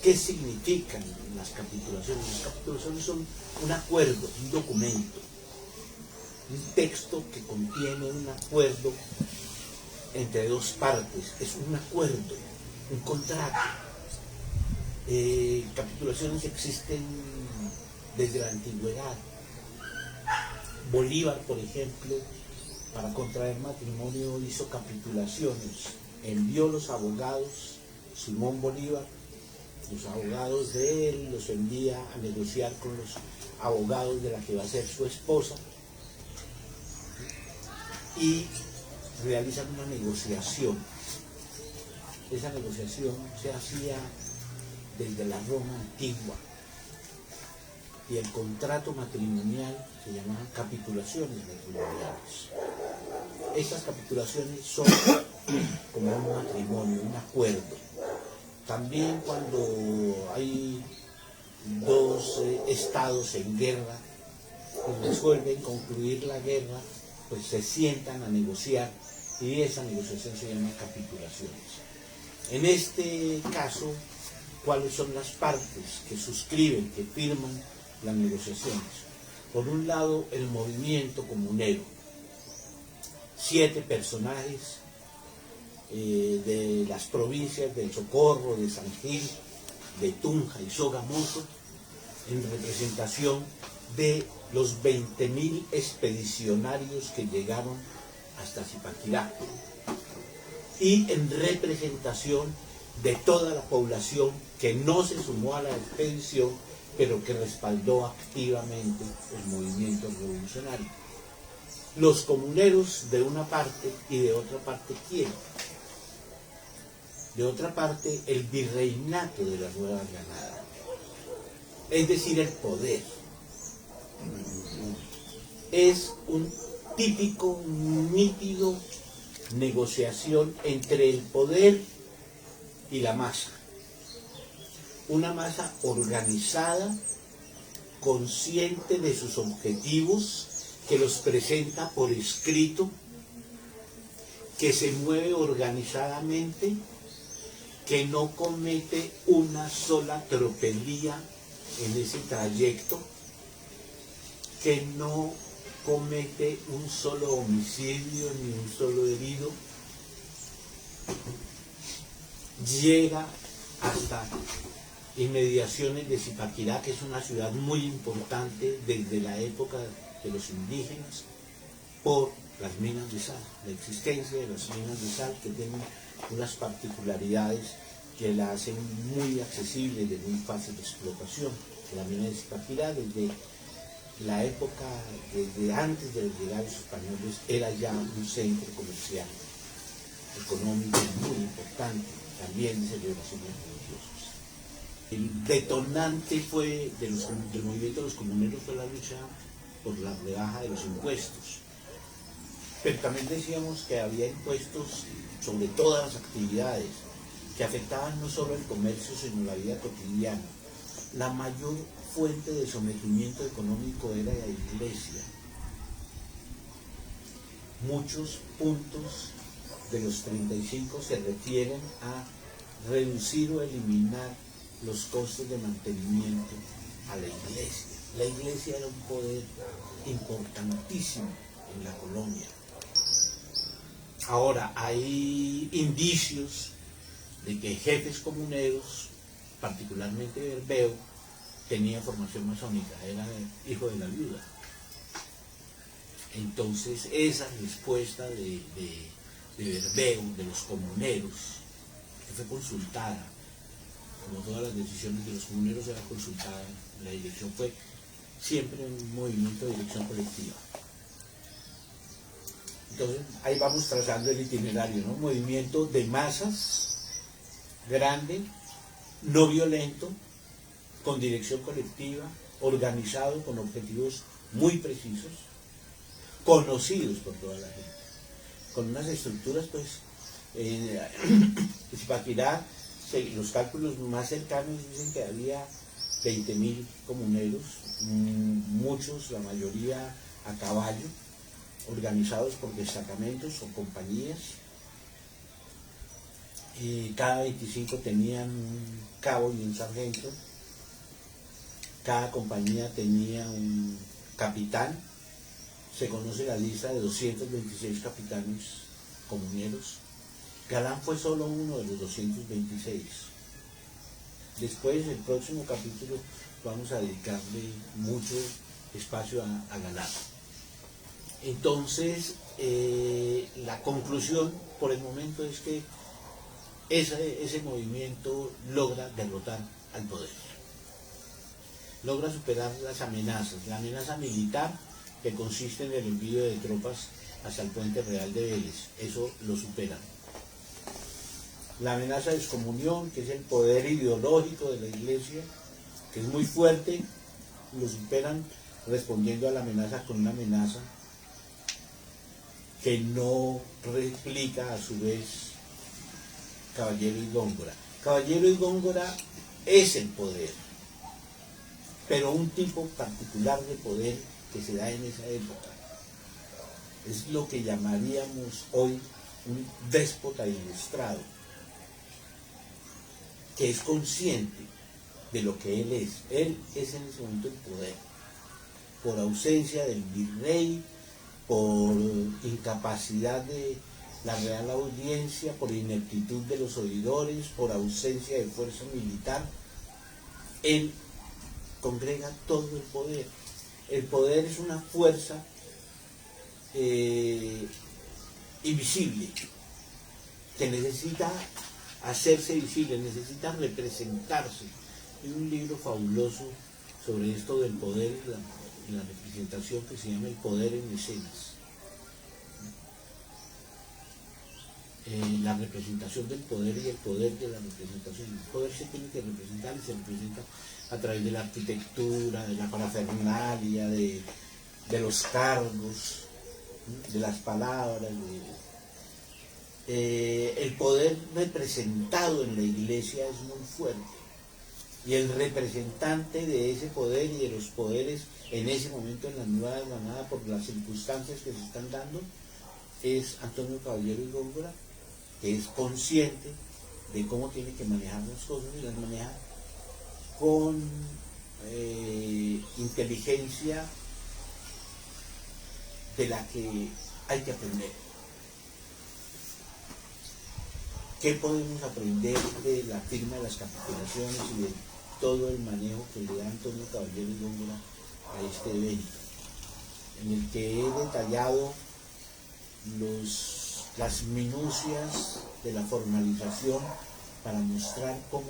¿Qué significan las capitulaciones? Las capitulaciones son un acuerdo, un documento, un texto que contiene un acuerdo entre dos partes. Es un acuerdo, un contrato. Capitulaciones existen desde la antigüedad. Bolívar, por ejemplo, para contraer matrimonio hizo capitulaciones, envió los abogados, Simón Bolívar, los abogados de él, los envía a negociar con los abogados de la que va a ser su esposa y realizan una negociación. Esa negociación se hacía desde la Roma antigua y el contrato matrimonial se llamaban capitulaciones matrimoniales. Estas capitulaciones son como un matrimonio, un acuerdo. También cuando hay dos estados en guerra y resuelven concluir la guerra, pues se sientan a negociar y esa negociación se llama capitulaciones. En este caso, ¿cuáles son las partes que suscriben, que firman las negociaciones? Por un lado, el movimiento comunero. 7 personajes de las provincias del Socorro, de San Gil, de Tunja y Sogamoso, en representación de los 20.000 expedicionarios que llegaron hasta Zipaquirá y en representación de toda la población que no se sumó a la expedición, pero que respaldó activamente el movimiento revolucionario. Los comuneros de una parte y de otra parte, ¿quién? De otra parte, el virreinato de la Nueva Granada, es decir, el poder. Es un típico, nítido negociación entre el poder y la masa. Una masa organizada, consciente de sus objetivos, que los presenta por escrito, que se mueve organizadamente, que no comete una sola tropelía en ese trayecto, que no comete un solo homicidio ni un solo herido, llega hasta inmediaciones de Zipaquirá, que es una ciudad muy importante desde la época de los indígenas, por las minas de sal, la existencia de las minas de sal que tienen unas particularidades que la hacen muy accesible, de muy fácil explotación. La mina de Zipaquirá, desde la época, desde antes de llegar los españoles, era ya un centro comercial, económico muy importante, también de celebraciones religiosas. El detonante fue del movimiento de los comuneros fue la lucha por la rebaja de los impuestos. Pero también decíamos que había impuestos sobre todas las actividades que afectaban no solo el comercio, sino la vida cotidiana. La mayor fuente de sometimiento económico era la iglesia. Muchos puntos de los 35 se refieren a reducir o eliminar los costos de mantenimiento a la iglesia. La iglesia era un poder importantísimo en la colonia. Ahora, hay indicios de que jefes comuneros, particularmente Berbeo, tenía formación masónica, era hijo de la viuda. Entonces, esa respuesta de Berbeo, de los comuneros, que fue consultada, como todas las decisiones de los comuneros era consultada, la dirección fue siempre un movimiento de dirección colectiva. Entonces, ahí vamos trazando el itinerario, ¿no? Movimiento de masas, grande, no violento, con dirección colectiva, organizado con objetivos muy precisos, conocidos por toda la gente, con unas estructuras, pues, Zipaquirá, los cálculos más cercanos dicen que había 20.000 comuneros, muchos, la mayoría a caballo, organizados por destacamentos o compañías, y cada 25 tenían un cabo y un sargento, cada compañía tenía un capitán. Se conoce la lista de 226 capitanes comuneros. Galán fue solo uno de los 226. Después, el próximo capítulo, vamos a dedicarle mucho espacio a Galán. Entonces, la conclusión por el momento es que ese movimiento logra derrotar al poder. Logra superar las amenazas. La amenaza militar, que consiste en el envío de tropas hasta el Puente Real de Vélez, eso lo superan. La amenaza de excomunión, que es el poder ideológico de la Iglesia, que es muy fuerte, lo superan respondiendo a la amenaza con una amenaza que no replica a su vez Caballero y Góngora. Caballero y Góngora es el poder, pero un tipo particular de poder que se da en esa época. Es lo que llamaríamos hoy un déspota ilustrado, que es consciente de lo que él es. Él es en ese momento el poder, por ausencia del virrey, por incapacidad de la Real Audiencia, por ineptitud de los oidores, por ausencia de fuerza militar. Él congrega todo el poder. El poder es una fuerza invisible, que necesita hacerse visible, necesita representarse. Hay un libro fabuloso sobre esto del poder y la representación que se llama El poder en escenas. La representación del poder y el poder de la representación. El poder se tiene que representar y se representa a través de la arquitectura, de la parafernalia, de los cargos, de las palabras. El poder representado en la Iglesia es muy fuerte, y el representante de ese poder y de los poderes en ese momento en la Nueva Granada, por las circunstancias que se están dando, es Antonio Caballero y Góngora, que es consciente de cómo tiene que manejar las cosas y las maneja con inteligencia de la que hay que aprender. ¿Qué podemos aprender de la firma de las capitulaciones y de todo el manejo que le da Antonio Caballero y Góngora a este evento? En el que he detallado las minucias de la formalización para mostrar cómo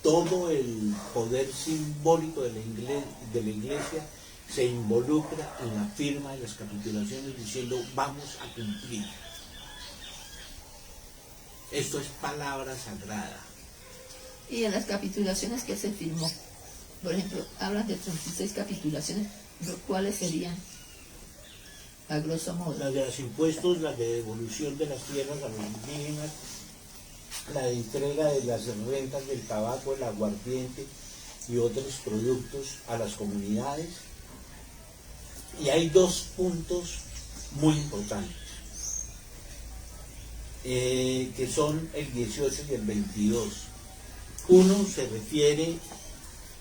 todo el poder simbólico de la Iglesia se involucra en la firma de las capitulaciones, diciendo vamos a cumplir. Esto es palabra sagrada. Y en las capitulaciones que se firmó, por ejemplo, hablan de 36 capitulaciones, ¿cuáles serían? A grosso modo. Las de los impuestos, la de devolución de las tierras a los indígenas, la de entrega de las rentas del tabaco, el aguardiente y otros productos a las comunidades. Y hay dos puntos muy importantes, que son el 18 y el 22. Uno se refiere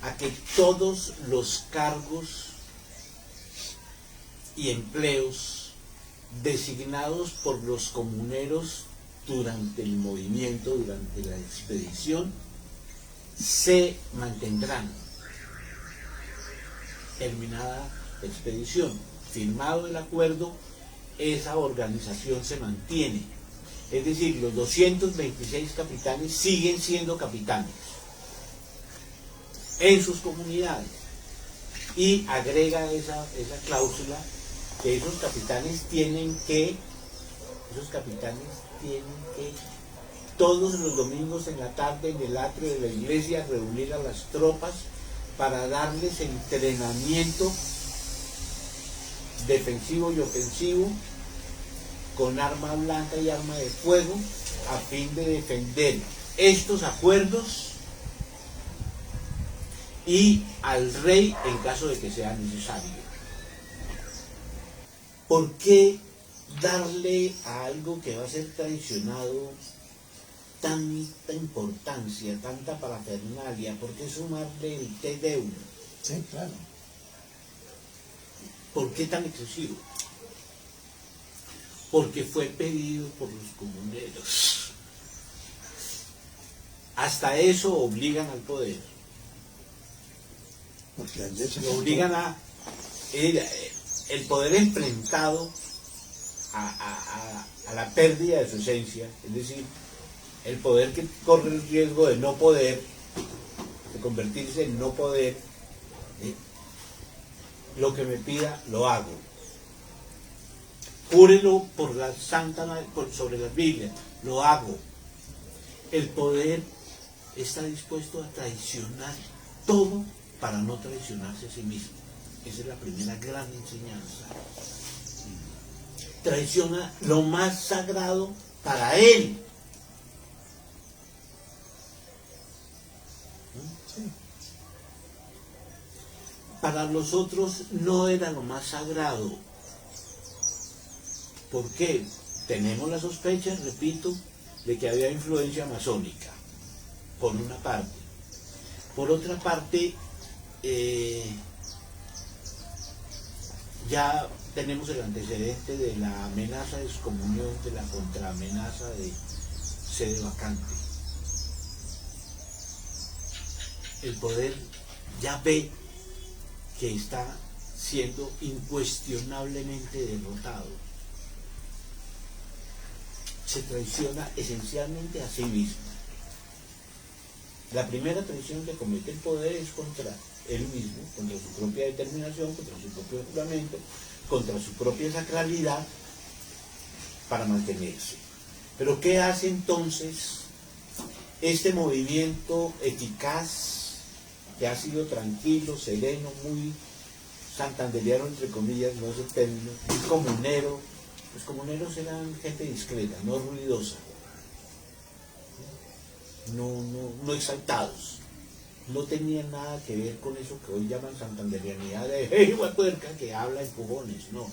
a que todos los cargos y empleos designados por los comuneros durante el movimiento, durante la expedición, se mantendrán. Terminada la expedición, firmado el acuerdo, esa organización se mantiene. Es decir, los 226 capitanes siguen siendo capitanes en sus comunidades. Y agrega esa cláusula que esos capitanes tienen que todos los domingos en la tarde en el atrio de la iglesia reunir a las tropas para darles entrenamiento defensivo y ofensivo con arma blanca y arma de fuego a fin de defender estos acuerdos y al rey en caso de que sea necesario. ¿Por qué darle a algo que va a ser traicionado tanta importancia, tanta parafernalia? ¿Por qué sumarle el te deum? Sí, claro. ¿Por qué tan excesivo? Porque fue pedido por los comuneros. Hasta eso obligan al poder. Porque ayer se Lo obligan a el poder enfrentado a la pérdida de su esencia, es decir, el poder que corre el riesgo de no poder, de convertirse en no poder, lo que me pida lo hago. Júrelo por la sobre las Biblias, lo hago. El poder está dispuesto a traicionar todo para no traicionarse a sí mismo. Esa es la primera gran enseñanza. Traiciona lo más sagrado para él. Sí. Para los otros no era lo más sagrado. ¿Por qué? Tenemos la sospecha, repito, de que había influencia masónica, por una parte. Por otra parte, ya tenemos el antecedente de la amenaza de excomunión, de la contraamenaza de sede vacante. El poder ya ve que está siendo incuestionablemente derrotado. Se traiciona esencialmente a sí mismo. La primera traición que comete el poder es contra él mismo, contra su propia determinación, contra su propio juramento, contra su propia sacralidad, para mantenerse. Pero ¿qué hace entonces este movimiento eficaz, que ha sido tranquilo, sereno, muy santanderiano, entre comillas, no es el término, muy comunero? Los comuneros eran gente discreta, no ruidosa, no exaltados, no tenían nada que ver con eso que hoy llaman santanderianidad de hey, guapuerca, que habla en fogones, no.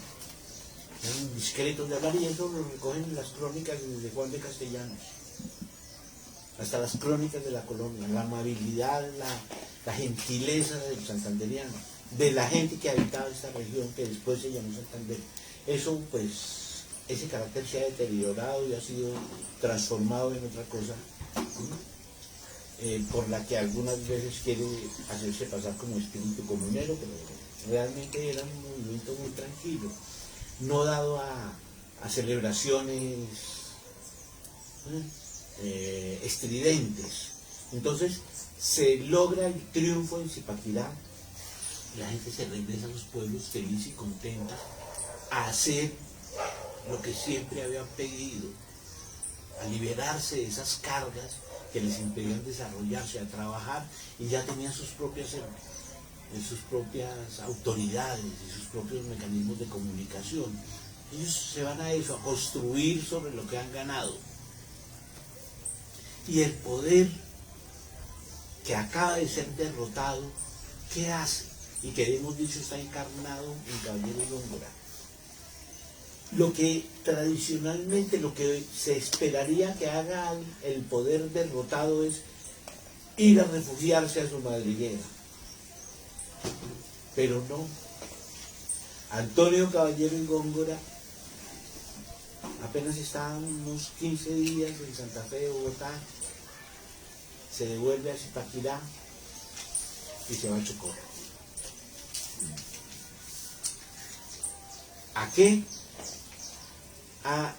Eran discretos de hablar, y eso lo recogen en las crónicas de Juan de Castellanos, hasta las crónicas de la colonia, la amabilidad, la gentileza del santanderiano, de la gente que habitaba esta región, que después se llamó Santander. Eso, pues, ese carácter se ha deteriorado y ha sido transformado en otra cosa, por la que algunas veces quiere hacerse pasar como espíritu comunero, pero realmente era un movimiento muy tranquilo, no dado a celebraciones estridentes. Entonces se logra el triunfo en Zipaquirá, la gente se regresa a los pueblos feliz y contenta a hacer lo que siempre habían pedido, a liberarse de esas cargas que les impedían desarrollarse, a trabajar, y ya tenían sus propias autoridades y sus propios mecanismos de comunicación. Ellos se van a eso, a construir sobre lo que han ganado. Y el poder que acaba de ser derrotado, ¿qué hace? Y que hemos dicho está encarnado en Caballero y Góngora. Lo que tradicionalmente, lo que se esperaría que haga el poder derrotado es ir a refugiarse a su madriguera. Pero no. Antonio Caballero y Góngora apenas estaban unos 15 días en Santa Fe de Bogotá, se devuelve a Zipaquirá y se va a Chocó. ¿A qué? A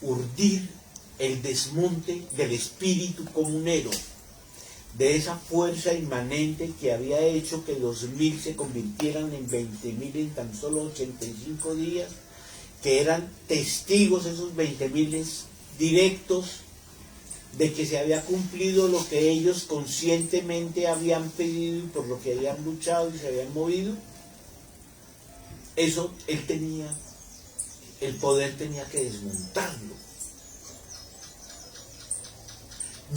urdir el desmonte del espíritu comunero, de esa fuerza inmanente que había hecho que 2.000 se convirtieran en 20.000 en tan solo 85 días, que eran testigos esos 20.000 directos de que se había cumplido lo que ellos conscientemente habían pedido y por lo que habían luchado y se habían movido. Eso él tenía, el poder tenía que desmontarlo.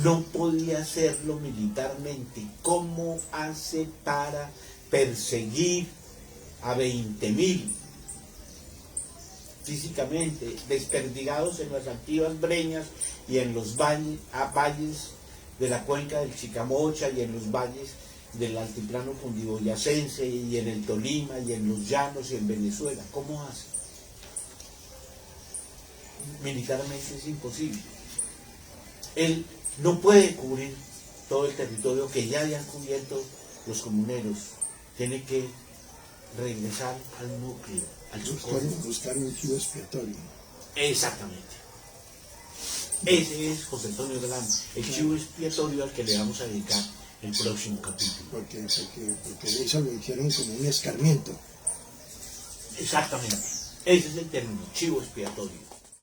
No podía hacerlo militarmente. ¿Cómo hace para perseguir a 20.000? físicamente, desperdigados en las altivas breñas y en los valles de la cuenca del Chicamocha y en los valles del altiplano cundiboyacense y en el Tolima y en los llanos y en Venezuela. ¿Cómo hace? Militarmente es imposible. Él no puede cubrir todo el territorio que ya habían cubierto los comuneros. Tiene que regresar al núcleo, al socorro. Buscar un chivo expiatorio. Exactamente. Ese es José Antonio Galán, el chivo expiatorio al que le vamos a dedicar el próximo capítulo. Porque eso lo hicieron como un escarmiento. Exactamente. Ese es el término, chivo expiatorio.